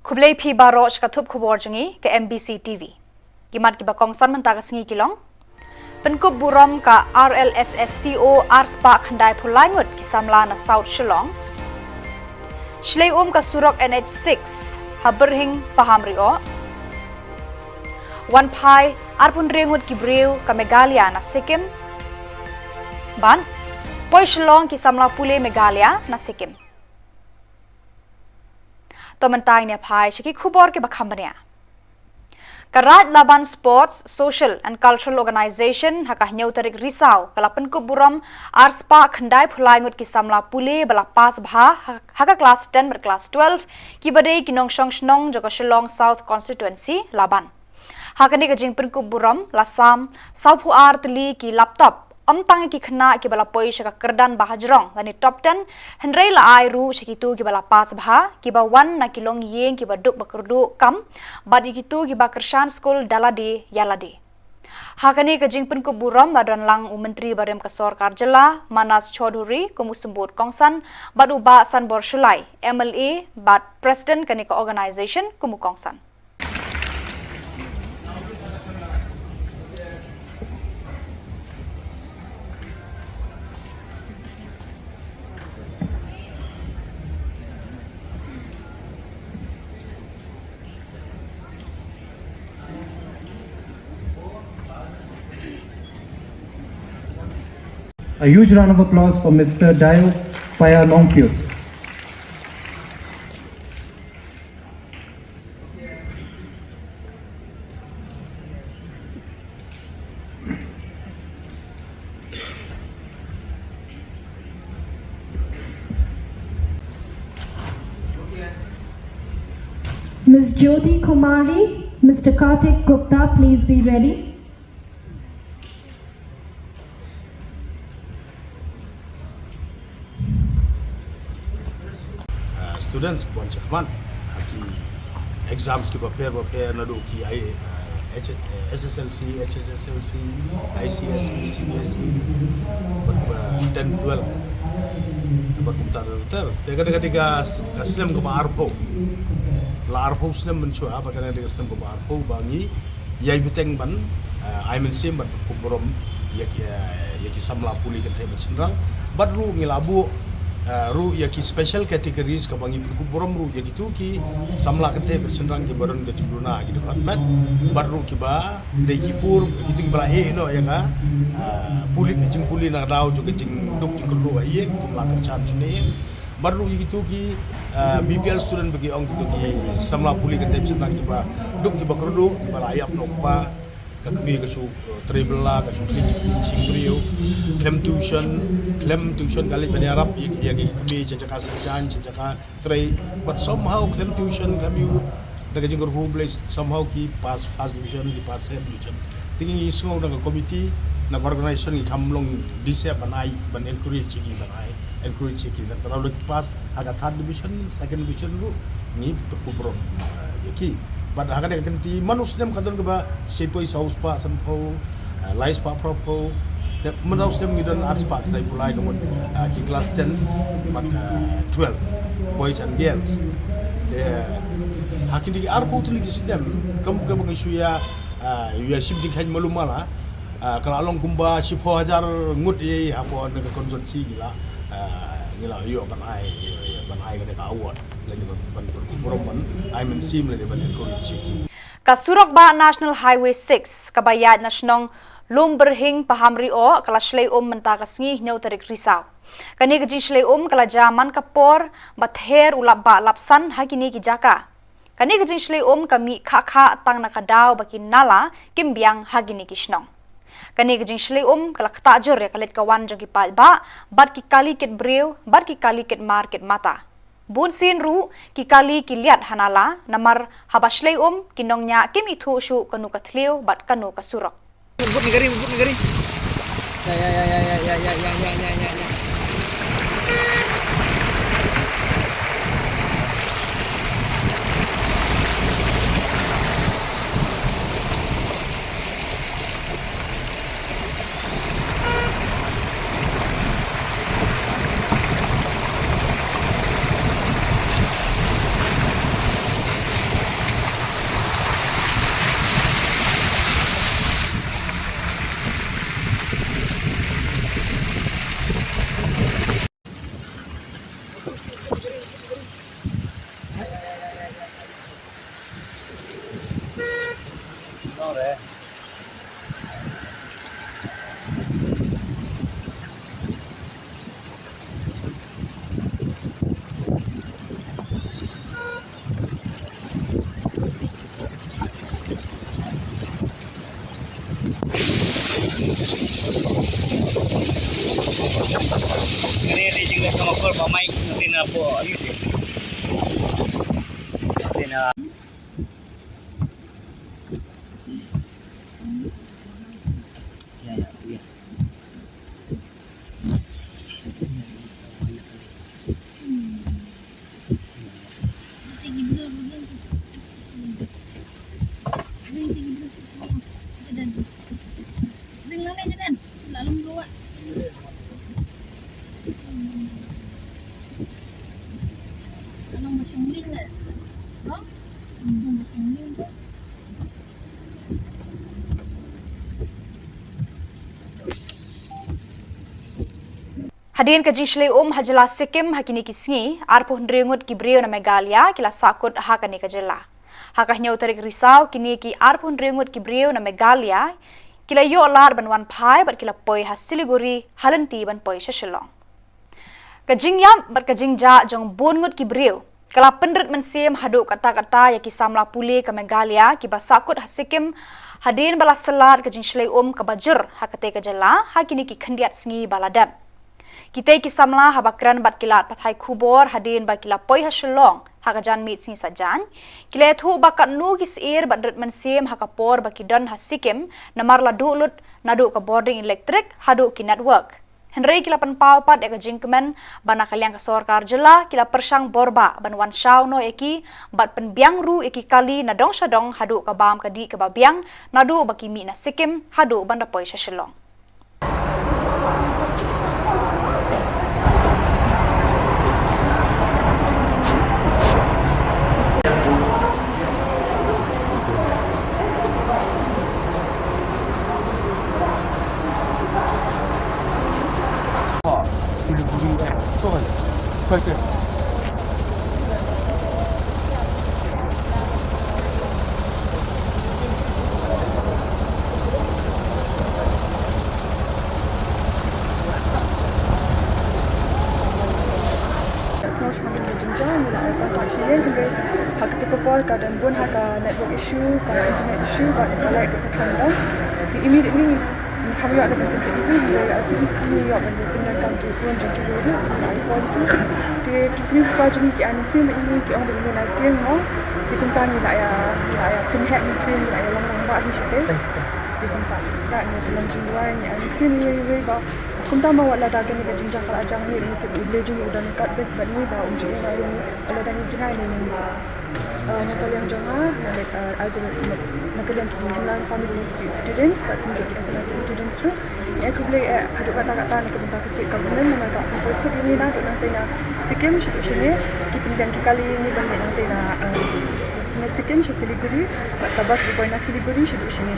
Kublai pi baroj katup kubor jungi ke MBC TV. Gimat ki bakongsan mentaka singi kilong. Penkup buram ka RLSSCO Arspa Khandai Pulaingut ki samla na South Shillong. Shlei ka surok NH6 haberhing pahamrio. Wan pai arpun rengut ki breu ka Megalia na Sikkim. Ban poi Shillong ki samla pule Megalia na Sikkim. Tomentay niya pai shiki kubor ke bakhambania. Karat Laban Sports, Social and Cultural Organization hakah nyauterik risau kalapan kuburam Arspa Khandai Pulaingut ki samla pule bala pas bha haka kelas 10 ber kelas 12 ki badai kinong shong shnong joko Shillong South Constituency Laban. Hakani ka jing kuburam lasam saupu artli ki laptop Amtang ki khna ki bala poi shaka kerdan bahajrong lani top 10 henrei la ai ru shikitu ki bala pas bha ki ba wan na kilong yeng ki ba duk bakurdu kam badi kitu ki ba kershan school daladi yaladi hakani ka jingpun ku buram badan lang menteri barem kasor karjala Manas Chaudhuri kumusembut kongsan badu ba san bor shulai MLA bad president kanika organization kumu kongsan. A huge round of applause for Mr. Dayo Paya Longpyo. Ms. Jyoti Kumari, Mr. Karthik Gupta, please be ready. Students bon chakman ki exams ki prepare na do ki SSLC, HSSLC, ICSE, CBSE, 10, 12. Berkumtar ter. Tega kasnem ke arpo. La arpo snem mencoba bagaimana dengan snem ke arpo bangi yai beteng ban aimen sim ban kuburom yaki samla puli kan tebe senrang badru ngilabu ru yaki special categories ka bangi kuburom ru yaki tu ki samla kan tebe senrang ki baron de tiduna gitu kan mat badru ki ba de ki pur gitu ki bala no ya ka puli jing puli na daw juga jing duk jing kelu ye kumla kerjaan cune baru gitu ki BPL student bagi orang gitu ki samla puli kan tebe senrang ki ba duk ki ba kerdu bala ayap no pa kami kesu treble la kesu cingriu klem tuition kali bani Arab yang kami cecaka sanjan cecaka tray but somehow klem tuition kami daga jingor humble somehow ki pass first division di pass second division tingi semua daga committee na organization ki kamlong dise banai ban encourage ki dan terlalu pass agak third division second division ru ni berkubrom yaki pada hakane kanti manusnem kadon ke ba sepoi saus pa sanpo lais pa propo manusnem ngidon arts pa dai pulai kemun ki kelas 10 but 12 boys and girls hakin di arpo tu ni sistem kem isu ya sim jing kan malumala kalau along kumba 10,000 ngut ye hapo na konsumsi gila yo ban ai ka award lagi ban berkumpul I mean sim lagi ban encourage Kasurok ba National Highway 6 kabayad na shnong lumberhing pahamri o kala shlei mentaka sngi nyau tarik risau kani gaji shlei kala jaman kapor bather ulap ba lapsan hakini ki jaka kani gaji shlei kami kha tang nakadaw baki nala kimbyang hagini ki shnong kani gajing shlei kala ktajor ya kalit kawan jogi palba bat ki kali ket breu bat ki kali ket market mata bun sin ru ki kali ki liat hanala namar habashlei kinongnya kim ithu shu kanu kathleu bat kanu kasurok Bubut negari ya Ini juga sama kol pamai nanti na po ayun. Nanti na ya. Hadirin kajing shlei hajala Sikkim hakini kisngi arpo hendrengut ki brio na Megalia kila sakut hakani kajela. Hakahnya utarik risau kini ki arpo hendrengut ki brio na Megalia kila yo lar banwan pai bat kila poi Siliguri halanti ban poi Shillong. Kajing yam bat kajing ja jong bongut ki brio kala pendret mensiem hadu kata-kata ya ki samla puli ke Megalia ki basakut Sikkim hadin bala selat kajing shlei ka bajur hakate kajela hakini ki khendiat sngi baladam. Kita kisamla habakran bat kilat pathai khubor hadin ba kila poi Shillong hakajan mit sing sajan kila thu bakat nu kis air bat ret mensem hakapor ba kidan Sikkim namar la dulut nadu ka boarding electric hadu ki network Henry kila pan pau pat eka jingkemen bana kaliang ka sorkar jela kila persang borba banwan shaw no eki bat pen biang ru eki kali nadong shadong hadu ka bam ka di ka babiang nadu ba ki mi na Sikkim hadu banda poi Shillong. Semua cuma kita jenjang, mula akan tak sihir hingga hak ketika pol kadang pun hak network issue, kadang internet issue, kadang kalau itu kekanda, di immediately kami ada bentuk itu hingga asal kami ada bentuk penyelam tu phone jadi dulu, iPhone tu, di kini baju ni ki anu sim ini ki orang dengan nanti mau di tempat ni lah ya penhat ni sim lah ya long buat ni sih di tempat, tak ni dalam jumlah ni anu sim ni ba kumta ma wala dagan ni kajing jakal ajang ni ni tu leju udah nekat bet bat ni ba unjuk ni ala dan ni jinai ni nakalian jonga azal nakalian kimlan family students but unjuk kita sangat students tu ya aku boleh haduk kata-kata ni kumta kecil government nama tak person ini na duk nanti na Sikkim sini dipinjam kali ni balik nanti na Sikkim Siliguri tabas bukan na Siliguri sini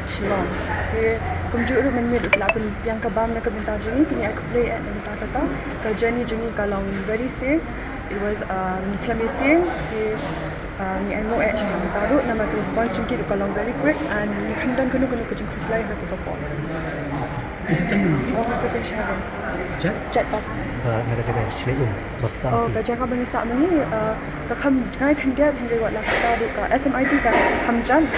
Shillong. Jadi kumjuk ru menmid lapan yang kabam nak minta jengi tini aku play at minta kata kerja ni jengi kalau very safe. It was reclamating ni anu at minta ru nama response jengi kalau very quick and ni kandan kenu kejeng kuslai hati kapol. Oh aku pensar. Jet pak. Nak jaga shlei baksa. Oh kerja kau bangsa ni kakam ngai kandiat hingga wala kata ru ka SMIT ka kamjan.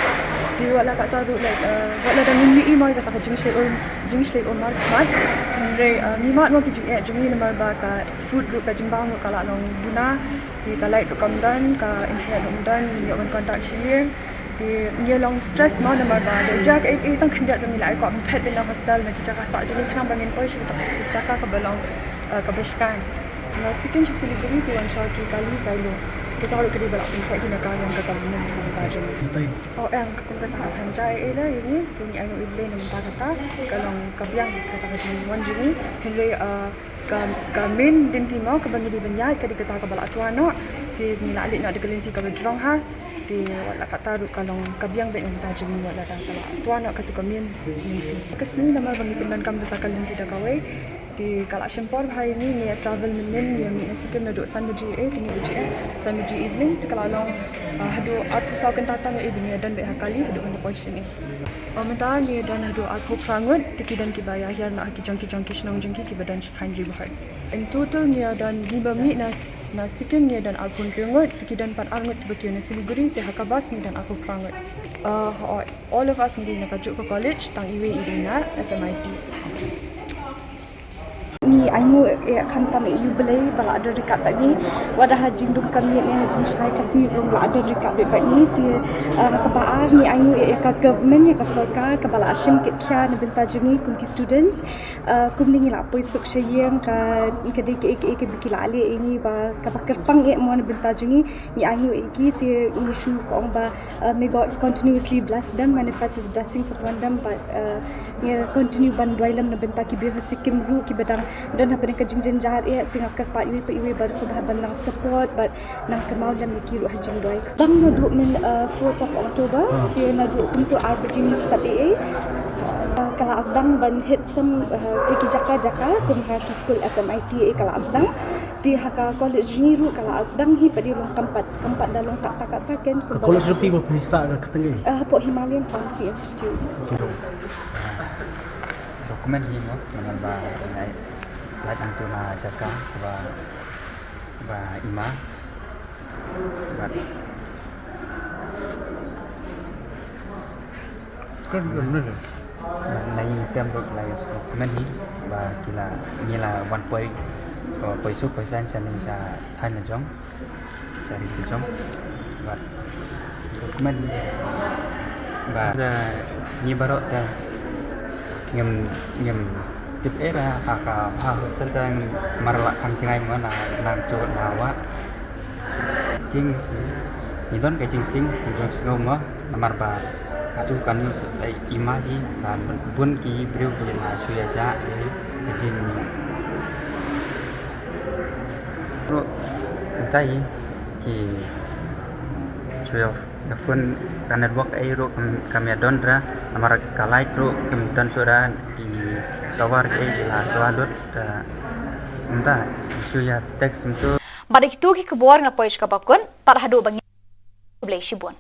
Di wala kata tu like wala dan ni mai kata jing shlei on mark andre ni mat mo ki jing nama ba ka food group ka jing ba mo kala long guna di kalai tu kamdan ka internet kamdan yo kan kontak share di ni long stress mo nama ba de jak tang khanjat mi lai ko pet bin hostel na ki jaka sa jing kham bangin ko shi ta jaka ka belong ka beskan na Sikkim Siliguri ki wan shau ki kali zailo kita harus kena balap ni kayak nak yang kata ni minta je. Oh yang aku kata akan jaya lah ini punya anu iblis nak minta kata kalau kabiang kata macam wan jini henry min din ti mau ke bani banya ke dikata ke bala tua no ti mina alik nak dekelinti ke bedrong ha ti wala kata ru kalong kabiang be minta jemi wala ta kala tua no ke tu min ni kesini nama bani pendan kam ta kalinti da kawai ti kala shempor hari ni ni travel menen ni mi nasikem na do sanji tini uji sanji evening ti kala long hadu art pusau kan tatang evening dan be hakali hadu kan position ni Menta ni dan hadu art ho prangut tiki dan ki baya hian na ki jongki snong jongki ki badan stain ri bahai in total ni dan 5 mi na sikem ni dan art pun prangut tiki dan pat arngut betiu na Siliguri ti hakabas ni dan art ho prangut all of us ni na kajuk ke college tang iwe idina SMIT ni ainu khantam yu belai bala ada dekat tadi wadah hajing dum kami ni hajing syai kasih rum la ada dekat dekat ni ti kebaar ni ainu ka government ya ka sarkar ka bala asim ke kya na binta juni kum ki student kum ni la poi suk shayeng ka de ke bikila ali ini ba ka kerpang e mon binta juni ni ainu ki ti ni shu ko ba may God continuously bless them manifest his blessings upon them but continue bandwailam na binta ki bi sikim ru ki badang dan apa nak jing jahat tengah kerpat iwi baru sudah bandang support but nang kemau lam iki ru hajing doi bang duduk min 4th of October dia nak duduk untuk arbajing study kalau asdang ban hit some kiki jaka kum ha school SMIT kalau asdang di haka college ni ru kalau asdang hi padi long kampat dalong tak ken College rupi berpisah ke ketengah. Port Himalayan Pharmacy Institute so komen hi mo naman ba ay lahat ang tuna jaka ba ima but Kan benar. lain siam rok lain so komen hi ba kila nila 1 point poi su poi san san sa than na jong sa ri jong but so komen ba ni barok ta ngem tip era haka hostel kan marla kang cengai mana nang tu nawa jing ni don ke jing jong sngom ma namar ba atu kan ai imali dan bun ki breu ki na suya ja jing ro tai ki suya phun kan network ai ro kami dondra namar kalai ro kemtan suran di tawar ke la tuadut entah suya teks untuk Barik tu ki kebuar na poish kabakun tar hadu bangi blai shibun